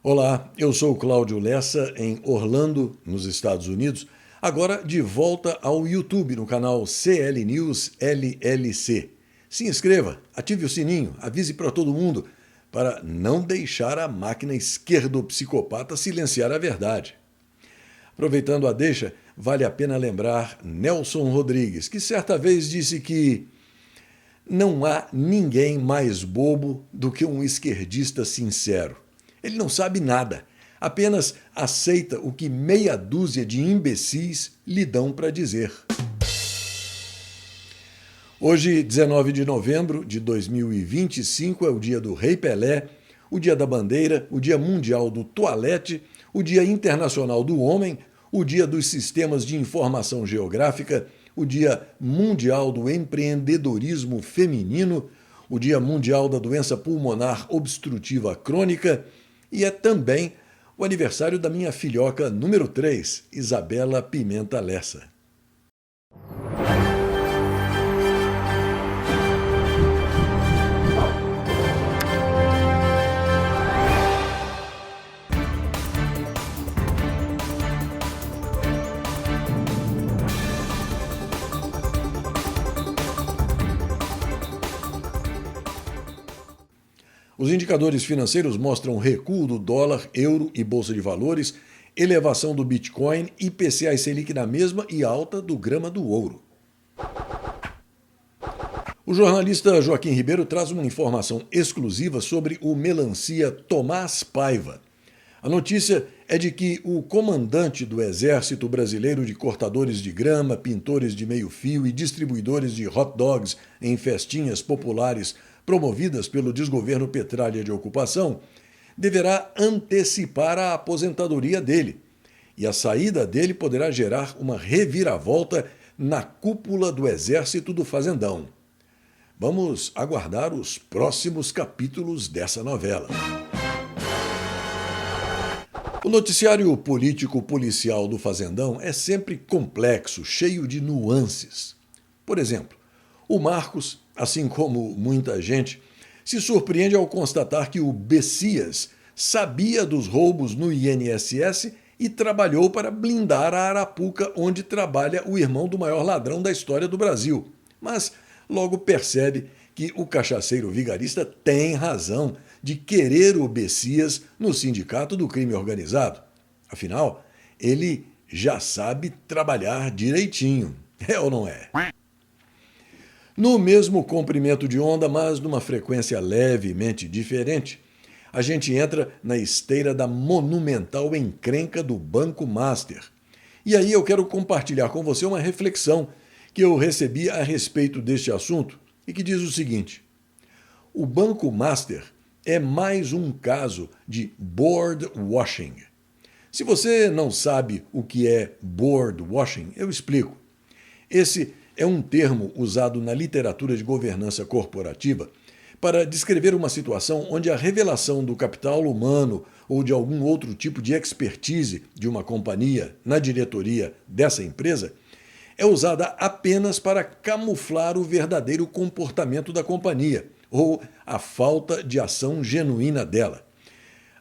Olá, eu sou Cláudio Lessa, em Orlando, nos Estados Unidos, agora de volta ao YouTube no canal CL News LLC. Se inscreva, ative o sininho, avise para todo mundo, para não deixar a máquina esquerdopsicopata silenciar a verdade. Aproveitando a deixa, vale a pena lembrar Nelson Rodrigues, que certa vez disse que não há ninguém mais bobo do que um esquerdista sincero. Ele não sabe nada, apenas aceita o que meia dúzia de imbecis lhe dão para dizer. Hoje, 19 de novembro de 2025, é o dia do Rei Pelé, o dia da bandeira, o dia mundial do toalete, o dia internacional do homem, o dia dos sistemas de informação geográfica, o dia mundial do empreendedorismo feminino, o dia mundial da doença pulmonar obstrutiva crônica e é também o aniversário da minha filhoca número 3, Isabela Pimenta Lessa. Os indicadores financeiros mostram recuo do dólar, euro e bolsa de valores, elevação do Bitcoin, IPCA e Selic na mesma e alta do grama do ouro. O jornalista Joaquim Ribeiro traz uma informação exclusiva sobre o melancia Tomás Paiva. A notícia é de que o comandante do Exército Brasileiro de Cortadores de Grama, Pintores de Meio-Fio e distribuidores de hot dogs em festinhas populares promovidas pelo desgoverno Petralha de ocupação, deverá antecipar a aposentadoria dele. E a saída dele poderá gerar uma reviravolta na cúpula do Exército do Fazendão. Vamos aguardar os próximos capítulos dessa novela. O noticiário político-policial do Fazendão é sempre complexo, cheio de nuances. Por exemplo, o Marcos, assim como muita gente, se surpreende ao constatar que o Bessias sabia dos roubos no INSS e trabalhou para blindar a Arapuca, onde trabalha o irmão do maior ladrão da história do Brasil. Mas logo percebe que o cachaceiro vigarista tem razão de querer o Bessias no sindicato do crime organizado. Afinal, ele já sabe trabalhar direitinho. É ou não é? No mesmo comprimento de onda, mas numa frequência levemente diferente, a gente entra na esteira da monumental encrenca do Banco Master. E aí eu quero compartilhar com você uma reflexão que eu recebi a respeito deste assunto e que diz o seguinte: o Banco Master é mais um caso de board washing. Se você não sabe o que é board washing, eu explico. Esse é um termo usado na literatura de governança corporativa para descrever uma situação onde a revelação do capital humano ou de algum outro tipo de expertise de uma companhia na diretoria dessa empresa é usada apenas para camuflar o verdadeiro comportamento da companhia ou a falta de ação genuína dela.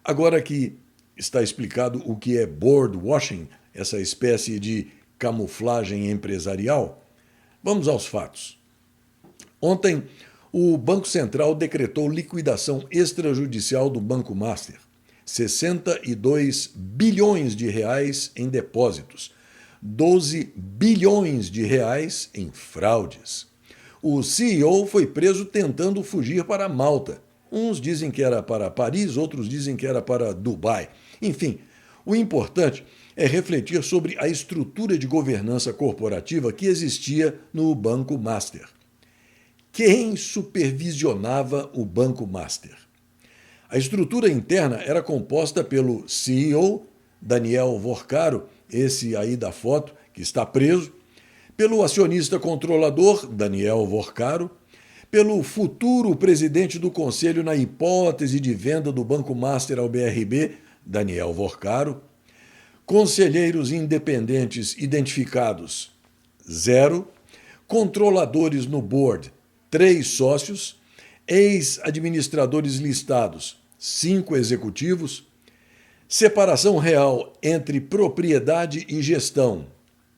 Agora que está explicado o que é board washing, essa espécie de camuflagem empresarial, vamos aos fatos. Ontem, o Banco Central decretou liquidação extrajudicial do Banco Master. 62 bilhões de reais em depósitos, 12 bilhões de reais em fraudes. O CEO foi preso tentando fugir para Malta. Uns dizem que era para Paris, outros dizem que era para Dubai. Enfim, o importante é refletir sobre a estrutura de governança corporativa que existia no Banco Master. Quem supervisionava o Banco Master? A estrutura interna era composta pelo CEO, Daniel Vorcaro, esse aí da foto, que está preso, pelo acionista controlador, Daniel Vorcaro, pelo futuro presidente do conselho na hipótese de venda do Banco Master ao BRB, Daniel Vorcaro, conselheiros independentes identificados, 0, controladores no board, 3 sócios, ex-administradores listados, 5 executivos, Separação real entre propriedade e gestão?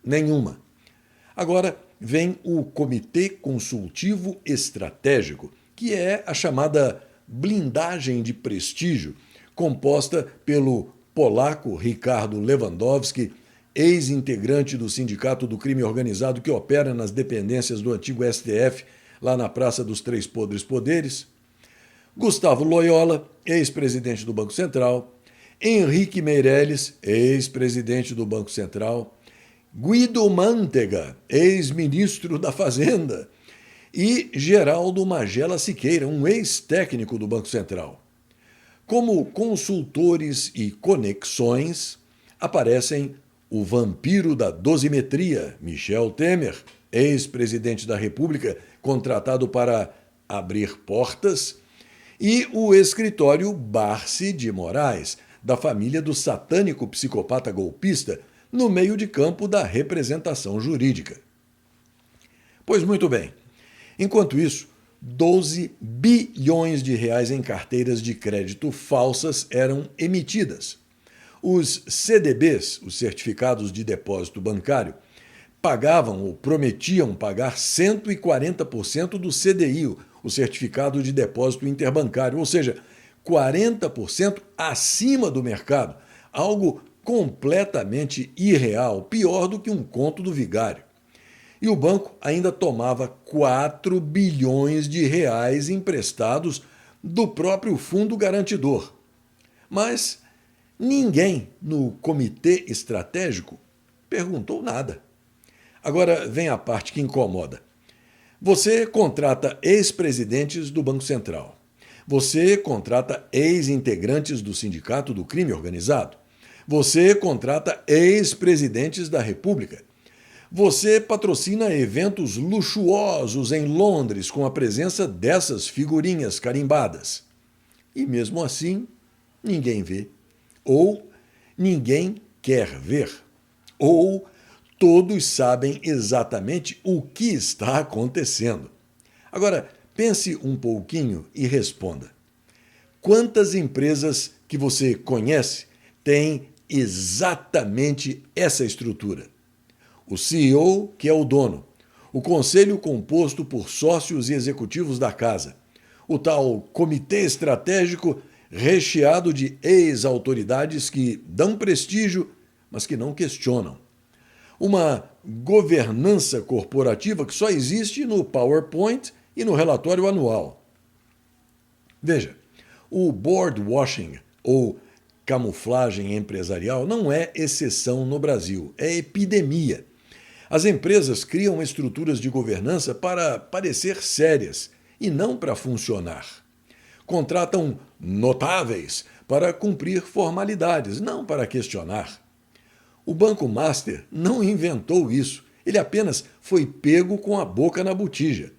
Nenhuma. Agora vem o Comitê Consultivo Estratégico, que é a chamada blindagem de prestígio, composta pelo polaco Ricardo Lewandowski, ex-integrante do Sindicato do Crime Organizado que opera nas dependências do antigo STF, lá na Praça dos Três Podres Poderes, Gustavo Loyola, ex-presidente do Banco Central, Henrique Meirelles, ex-presidente do Banco Central, Guido Mantega, ex-ministro da Fazenda, e Geraldo Magela Siqueira, um ex-técnico do Banco Central. Como consultores e conexões, aparecem o vampiro da dosimetria, Michel Temer, ex-presidente da República, contratado para abrir portas, e o escritório Barsi de Moraes, da família do satânico psicopata golpista, no meio de campo da representação jurídica. Pois muito bem, enquanto isso, 12 bilhões de reais em carteiras de crédito falsas eram emitidas. Os CDBs, os certificados de depósito bancário, pagavam ou prometiam pagar 140% do CDI, o certificado de depósito interbancário, ou seja, 40% acima do mercado, algo completamente irreal, pior do que um conto do vigário. E o banco ainda tomava 4 bilhões de reais emprestados do próprio fundo garantidor. Mas ninguém no comitê estratégico perguntou nada. Agora vem a parte que incomoda. Você contrata ex-presidentes do Banco Central. Você contrata ex-integrantes do Sindicato do Crime Organizado. Você contrata ex-presidentes da República. Você patrocina eventos luxuosos em Londres com a presença dessas figurinhas carimbadas. E mesmo assim, ninguém vê. Ou ninguém quer ver. Ou todos sabem exatamente o que está acontecendo. Agora, pense um pouquinho e responda. Quantas empresas que você conhece têm exatamente essa estrutura? O CEO, que é o dono, o conselho composto por sócios e executivos da casa, o tal comitê estratégico recheado de ex-autoridades que dão prestígio, mas que não questionam. Uma governança corporativa que só existe no PowerPoint e no relatório anual. Veja, o board washing, ou camuflagem empresarial, não é exceção no Brasil, é epidemia. As empresas criam estruturas de governança para parecer sérias e não para funcionar. Contratam notáveis para cumprir formalidades, não para questionar. O Banco Master não inventou isso, ele apenas foi pego com a boca na botija.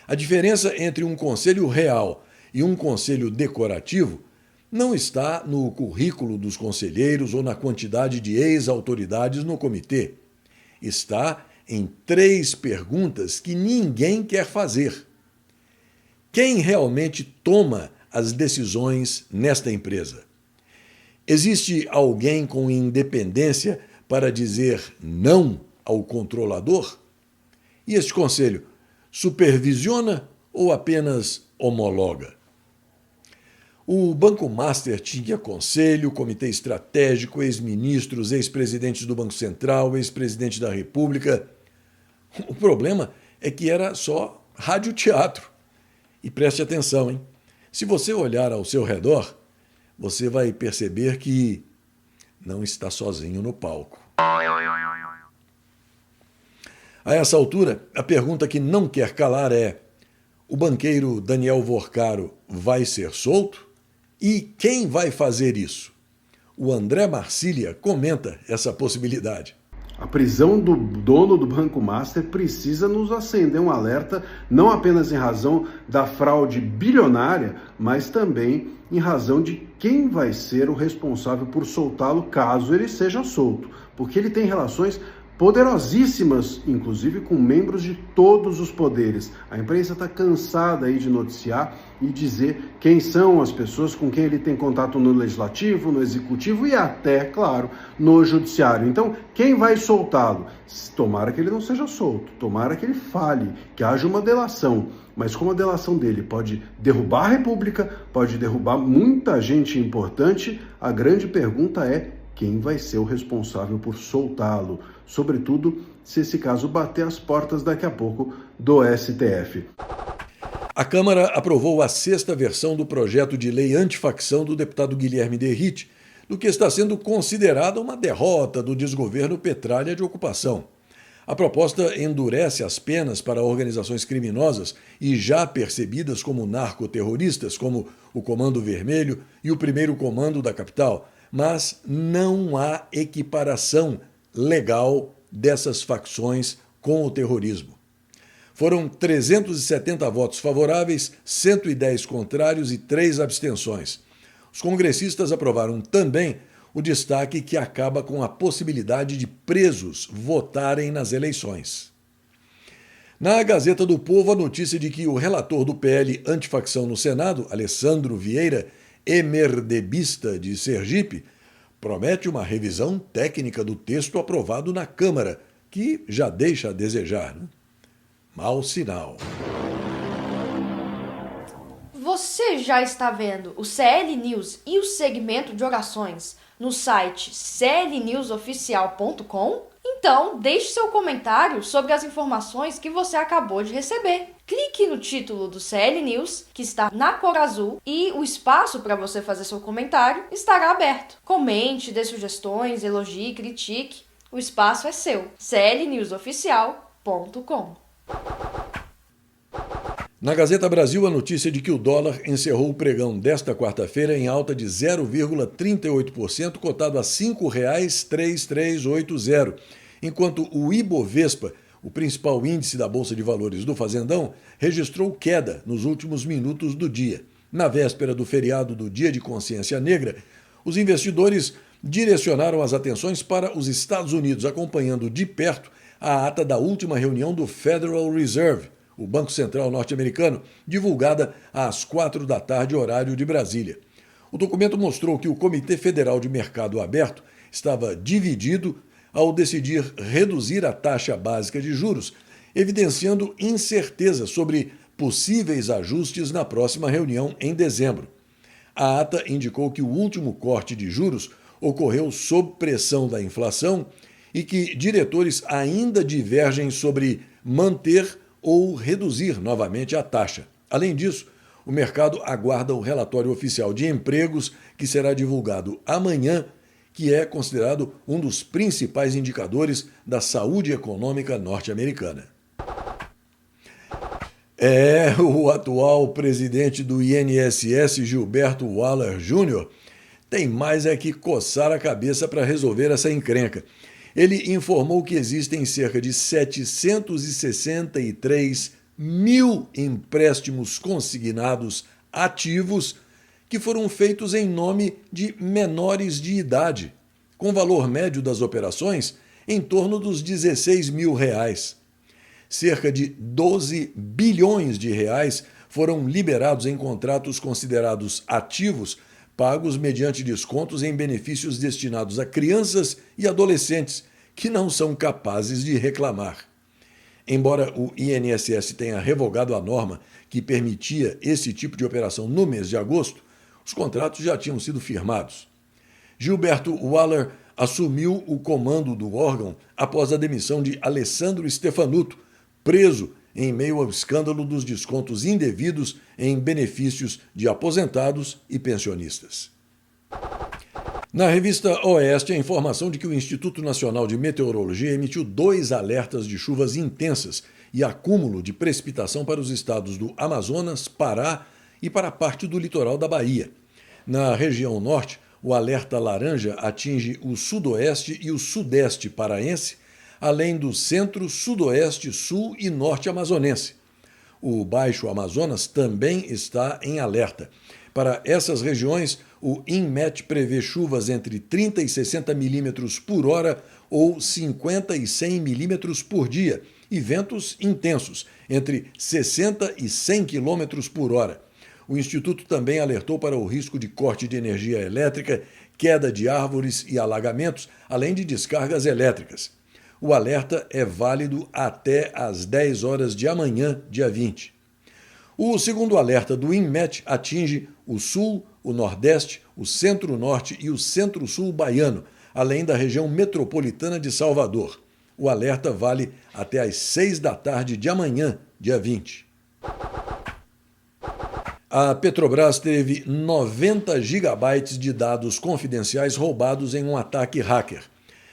A diferença entre um conselho real e um conselho decorativo não está no currículo dos conselheiros ou na quantidade de ex-autoridades no comitê. Está em 3 perguntas que ninguém quer fazer. Quem realmente toma as decisões nesta empresa? Existe alguém com independência para dizer não ao controlador? E este conselho supervisiona ou apenas homologa? O Banco Master tinha conselho, comitê estratégico, ex-ministros, ex-presidentes do Banco Central, ex-presidente da República. O problema é que era só radioteatro. E preste atenção, hein? Se você olhar ao seu redor, você vai perceber que não está sozinho no palco. A essa altura, a pergunta que não quer calar é: o banqueiro Daniel Vorcaro vai ser solto? E quem vai fazer isso? O André Marcília comenta essa possibilidade. A prisão do dono do Banco Master precisa nos acender um alerta, não apenas em razão da fraude bilionária, mas também em razão de quem vai ser o responsável por soltá-lo caso ele seja solto, porque ele tem relações poderosíssimas, inclusive com membros de todos os poderes. A imprensa está cansada aí de noticiar e dizer quem são as pessoas com quem ele tem contato no legislativo, no executivo e até, claro, no judiciário. Então, quem vai soltá-lo? Tomara que ele não seja solto, tomara que ele fale, que haja uma delação. Mas como a delação dele pode derrubar a República, pode derrubar muita gente importante, a grande pergunta é: quem vai ser o responsável por soltá-lo? Sobretudo se esse caso bater as portas daqui a pouco do STF. A Câmara aprovou a 6ª versão do projeto de lei antifacção do deputado Guilherme Derrite, do que está sendo considerada uma derrota do desgoverno Petralha de ocupação. A proposta endurece as penas para organizações criminosas e já percebidas como narcoterroristas, como o Comando Vermelho e o Primeiro Comando da Capital, mas não há equiparação legal dessas facções com o terrorismo. Foram 370 votos favoráveis, 110 contrários e 3 abstenções. Os congressistas aprovaram também o destaque que acaba com a possibilidade de presos votarem nas eleições. Na Gazeta do Povo, a notícia de que o relator do PL antifacção no Senado, Alessandro Vieira, emerdebista de Sergipe, promete uma revisão técnica do texto aprovado na Câmara, que já deixa a desejar. Mau sinal. Você já está vendo o CL News e o segmento de orações no site clnewsoficial.com? Então, deixe seu comentário sobre as informações que você acabou de receber. Clique no título do CL News, que está na cor azul, e o espaço para você fazer seu comentário estará aberto. Comente, dê sugestões, elogie, critique. O espaço é seu. clnewsoficial.com. Na Gazeta Brasil, a notícia de que o dólar encerrou o pregão desta quarta-feira em alta de 0,38%, cotado a R$ 5,3380, enquanto o Ibovespa, o principal índice da Bolsa de Valores do Fazendão, registrou queda nos últimos minutos do dia. Na véspera do feriado do Dia de Consciência Negra, os investidores direcionaram as atenções para os Estados Unidos, acompanhando de perto a ata da última reunião do Federal Reserve, o Banco Central norte-americano, divulgada às 16h, horário de Brasília. O documento mostrou que o Comitê Federal de Mercado Aberto estava dividido ao decidir reduzir a taxa básica de juros, evidenciando incerteza sobre possíveis ajustes na próxima reunião em dezembro. A ata indicou que o último corte de juros ocorreu sob pressão da inflação e que diretores ainda divergem sobre manter ou reduzir novamente a taxa. Além disso, o mercado aguarda o relatório oficial de empregos, que será divulgado amanhã, que é considerado um dos principais indicadores da saúde econômica norte-americana. O atual presidente do INSS, Gilberto Waller Jr., tem mais é que coçar a cabeça para resolver essa encrenca. Ele informou que existem cerca de 763 mil empréstimos consignados ativos que foram feitos em nome de menores de idade, com valor médio das operações em torno dos R$16 mil. Cerca de 12 bilhões de reais foram liberados em contratos considerados ativos, pagos mediante descontos em benefícios destinados a crianças e adolescentes que não são capazes de reclamar. Embora o INSS tenha revogado a norma que permitia esse tipo de operação no mês de agosto, os contratos já tinham sido firmados. Gilberto Waller assumiu o comando do órgão após a demissão de Alessandro Stefanuto, preso em meio ao escândalo dos descontos indevidos em benefícios de aposentados e pensionistas. Na revista Oeste, a informação de que o Instituto Nacional de Meteorologia emitiu 2 alertas de chuvas intensas e acúmulo de precipitação para os estados do Amazonas, Pará e para parte do litoral da Bahia. Na região norte, o alerta laranja atinge o sudoeste e o sudeste paraense, além do centro, sudoeste, sul e norte amazonense. O Baixo Amazonas também está em alerta. Para essas regiões, o INMET prevê chuvas entre 30 e 60 milímetros por hora ou 50 e 100 milímetros por dia, e ventos intensos, entre 60 e 100 quilômetros por hora. O Instituto também alertou para o risco de corte de energia elétrica, queda de árvores e alagamentos, além de descargas elétricas. O alerta é válido até às 10 horas de amanhã, dia 20. O segundo alerta do INMET atinge o Sul, o Nordeste, o Centro-Norte e o Centro-Sul baiano, além da região metropolitana de Salvador. O alerta vale até às 6 da tarde de amanhã, dia 20. A Petrobras teve 90 gigabytes de dados confidenciais roubados em um ataque hacker.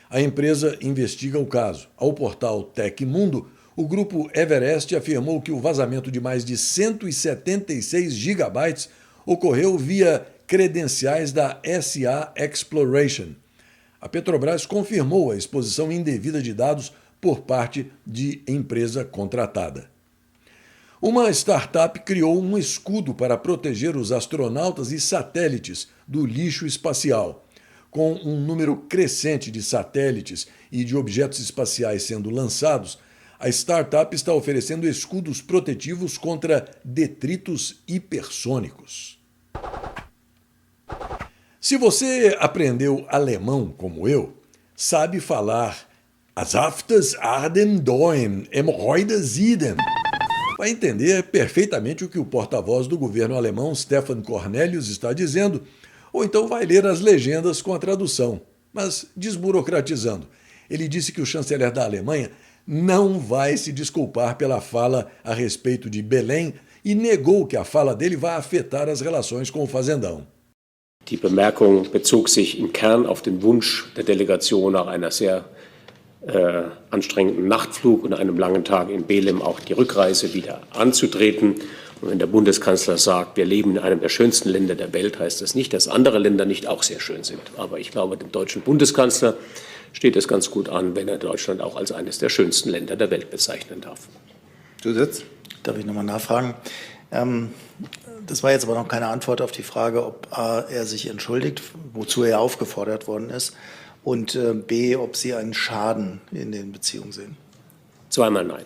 A empresa investiga o caso. Ao portal Tecmundo, o grupo Everest afirmou que o vazamento de mais de 176 gigabytes ocorreu via credenciais da SA Exploration. A Petrobras confirmou a exposição indevida de dados por parte de empresa contratada. Uma startup criou um escudo para proteger os astronautas e satélites do lixo espacial. Com um número crescente de satélites e de objetos espaciais sendo lançados, a startup está oferecendo escudos protetivos contra detritos hipersônicos. Se você aprendeu alemão como eu, sabe falar As Aftas arden doem, Hemorrhoide sieden. Vai entender perfeitamente o que o porta-voz do governo alemão, Stefan Cornelius, está dizendo, ou então vai ler as legendas com a tradução. Mas, desburocratizando, ele disse que o chanceler da Alemanha não vai se desculpar pela fala a respeito de Belém e negou que a fala dele vai afetar as relações com o fazendão. Die Bemerkung bezog sich im Kern auf den Wunsch der Delegation nach einer sehr anstrengenden Nachtflug und einem langen Tag in Belem auch die Rückreise wieder anzutreten. Und wenn der Bundeskanzler sagt, wir leben in einem der schönsten Länder der Welt, heißt das nicht, dass andere Länder nicht auch sehr schön sind. Aber ich glaube, dem deutschen Bundeskanzler steht es ganz gut an, wenn er Deutschland auch als eines der schönsten Länder der Welt bezeichnen darf. Zusatz? Darf ich nochmal nachfragen? Das war jetzt aber noch keine Antwort auf die Frage, ob A, er sich entschuldigt, wozu er aufgefordert worden ist, und B, ob Sie einen Schaden in den Beziehungen sehen. Zweimal nein.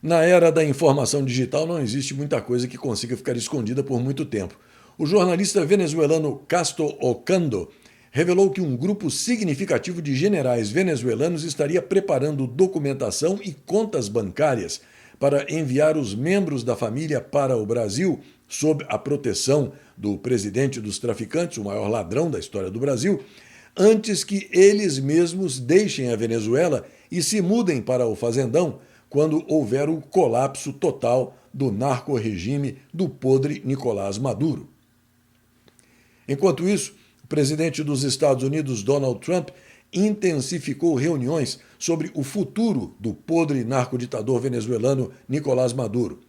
Na era da informação digital não existe muita coisa que consiga ficar escondida por muito tempo. O jornalista venezuelano Casto Ocando revelou que um grupo significativo de generais venezuelanos estaria preparando documentação e contas bancárias para enviar os membros da família para o Brasil sob a proteção do presidente dos traficantes, o maior ladrão da história do Brasil, antes que eles mesmos deixem a Venezuela e se mudem para o fazendão quando houver o colapso total do narco-regime do podre Nicolás Maduro. Enquanto isso, o presidente dos Estados Unidos, Donald Trump, intensificou reuniões sobre o futuro do podre narcoditador venezuelano Nicolás Maduro.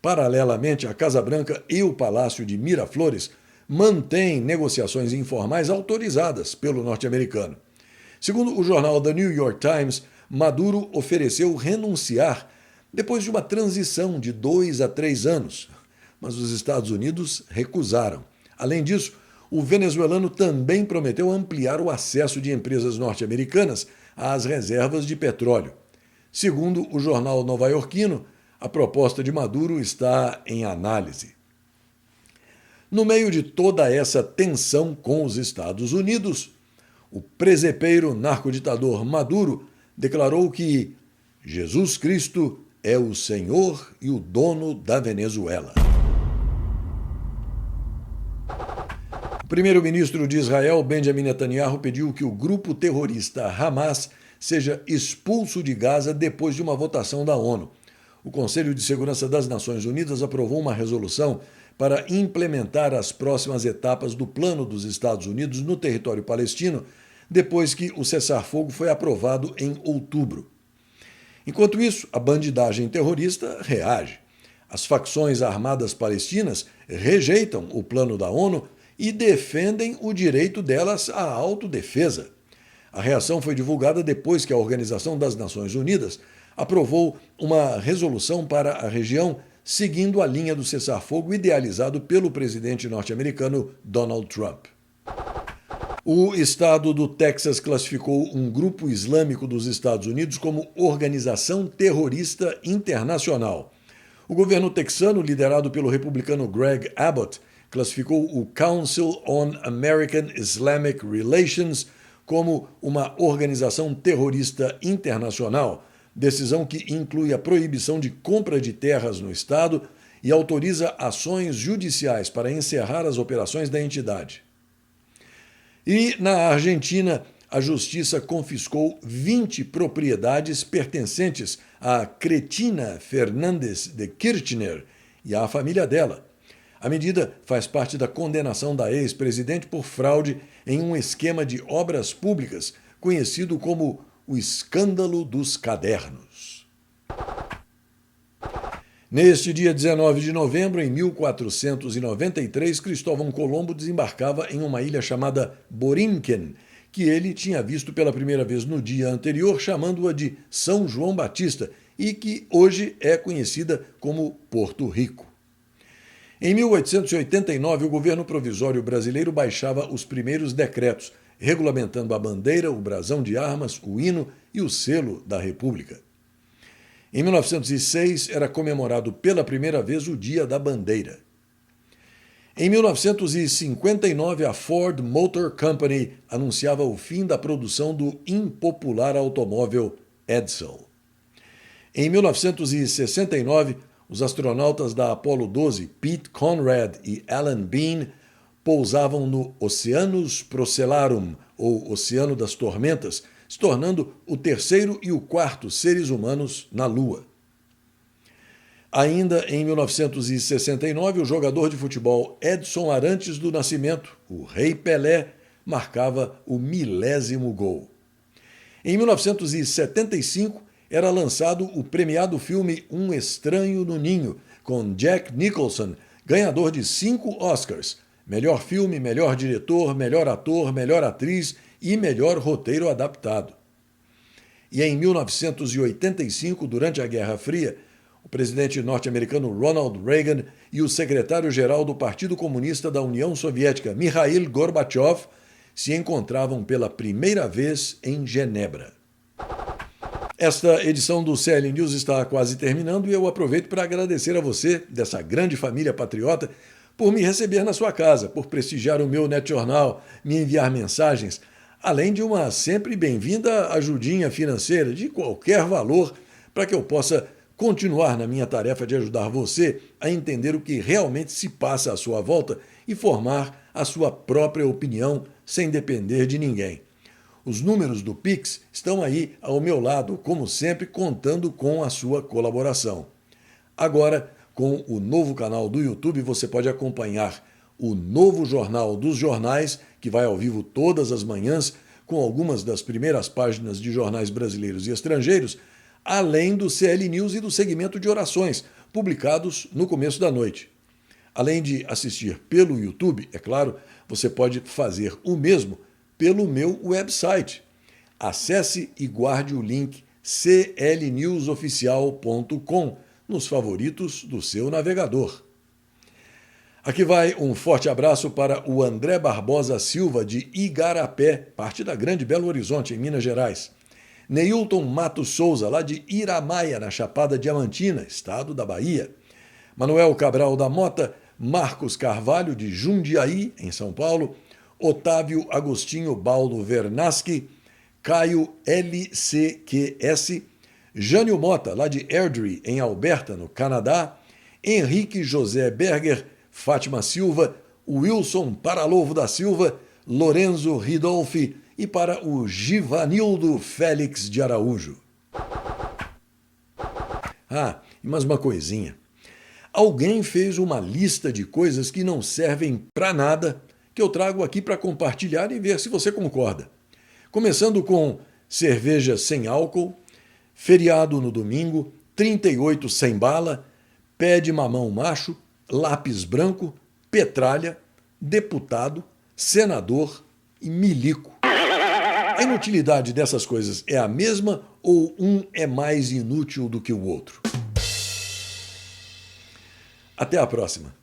Paralelamente, a Casa Branca e o Palácio de Miraflores mantêm negociações informais autorizadas pelo norte-americano. Segundo o jornal The New York Times, Maduro ofereceu renunciar depois de uma transição de 2 a 3 anos, mas os Estados Unidos recusaram. Além disso, o venezuelano também prometeu ampliar o acesso de empresas norte-americanas às reservas de petróleo. Segundo o jornal nova-iorquino, a proposta de Maduro está em análise. No meio de toda essa tensão com os Estados Unidos, o presepeiro narcoditador Maduro declarou que Jesus Cristo é o Senhor e o dono da Venezuela. O primeiro-ministro de Israel, Benjamin Netanyahu, pediu que o grupo terrorista Hamas seja expulso de Gaza depois de uma votação da ONU. O Conselho de Segurança das Nações Unidas aprovou uma resolução para implementar as próximas etapas do plano dos Estados Unidos no território palestino, depois que o cessar-fogo foi aprovado em outubro. Enquanto isso, a bandidagem terrorista reage. As facções armadas palestinas rejeitam o plano da ONU e defendem o direito delas à autodefesa. A reação foi divulgada depois que a Organização das Nações Unidas aprovou uma resolução para a região seguindo a linha do cessar-fogo idealizado pelo presidente norte-americano Donald Trump. O estado do Texas classificou um grupo islâmico dos Estados Unidos como organização terrorista internacional. O governo texano, liderado pelo republicano Greg Abbott, classificou o Council on American Islamic Relations como uma organização terrorista internacional, decisão que inclui a proibição de compra de terras no estado e autoriza ações judiciais para encerrar as operações da entidade. E, na Argentina, a justiça confiscou 20 propriedades pertencentes a Cristina Fernández de Kirchner e à família dela. A medida faz parte da condenação da ex-presidente por fraude em um esquema de obras públicas conhecido como o Escândalo dos Cadernos. Neste dia 19 de novembro, em 1493, Cristóvão Colombo desembarcava em uma ilha chamada Borinquen, que ele tinha visto pela primeira vez no dia anterior, chamando-a de São João Batista, e que hoje é conhecida como Porto Rico. Em 1889, o governo provisório brasileiro baixava os primeiros decretos, regulamentando a bandeira, o brasão de armas, o hino e o selo da República. Em 1906, era comemorado pela primeira vez o Dia da Bandeira. Em 1959, a Ford Motor Company anunciava o fim da produção do impopular automóvel Edsel. Em 1969, os astronautas da Apollo 12, Pete Conrad e Alan Bean, pousavam no Oceanus Procellarum, ou Oceano das Tormentas, se tornando o terceiro e o quarto seres humanos na Lua. Ainda em 1969, o jogador de futebol Edson Arantes do Nascimento, o Rei Pelé, marcava o 1000º gol. Em 1975, era lançado o premiado filme Um Estranho no Ninho, com Jack Nicholson, ganhador de 5 Oscars: melhor filme, melhor diretor, melhor ator, melhor atriz e melhor roteiro adaptado. E em 1985, durante a Guerra Fria, o presidente norte-americano Ronald Reagan e o secretário-geral do Partido Comunista da União Soviética, Mikhail Gorbachev, se encontravam pela primeira vez em Genebra. Esta edição do CL News está quase terminando e eu aproveito para agradecer a você, dessa grande família patriota, por me receber na sua casa, por prestigiar o meu NetJornal, me enviar mensagens, além de uma sempre bem-vinda ajudinha financeira de qualquer valor para que eu possa continuar na minha tarefa de ajudar você a entender o que realmente se passa à sua volta e formar a sua própria opinião sem depender de ninguém. Os números do Pix estão aí ao meu lado, como sempre, contando com a sua colaboração. Agora, com o novo canal do YouTube, você pode acompanhar o novo Jornal dos Jornais, que vai ao vivo todas as manhãs, com algumas das primeiras páginas de jornais brasileiros e estrangeiros, além do CL News e do segmento de orações, publicados no começo da noite. Além de assistir pelo YouTube, é claro, você pode fazer o mesmo pelo meu website. Acesse e guarde o link clnewsoficial.com nos favoritos do seu navegador. Aqui vai um forte abraço para o André Barbosa Silva, de Igarapé, parte da Grande Belo Horizonte, em Minas Gerais. Neilton Matos Souza, lá de Iramaia, na Chapada Diamantina, estado da Bahia. Manuel Cabral da Mota, Marcos Carvalho, de Jundiaí, em São Paulo. Otávio Agostinho Baldo Vernaschi, Caio LCQS, Jânio Mota, lá de Airdrie, em Alberta, no Canadá. Henrique José Berger, Fátima Silva, Wilson Paralovo da Silva, Lorenzo Ridolfi e para o Givanildo Félix de Araújo. E mais uma coisinha. Alguém fez uma lista de coisas que não servem para nada, que eu trago aqui para compartilhar e ver se você concorda. Começando com cerveja sem álcool, feriado no domingo, 38 sem bala, pé de mamão macho, lápis branco, petralha, deputado, senador e milico. A inutilidade dessas coisas é a mesma ou um é mais inútil do que o outro? Até a próxima.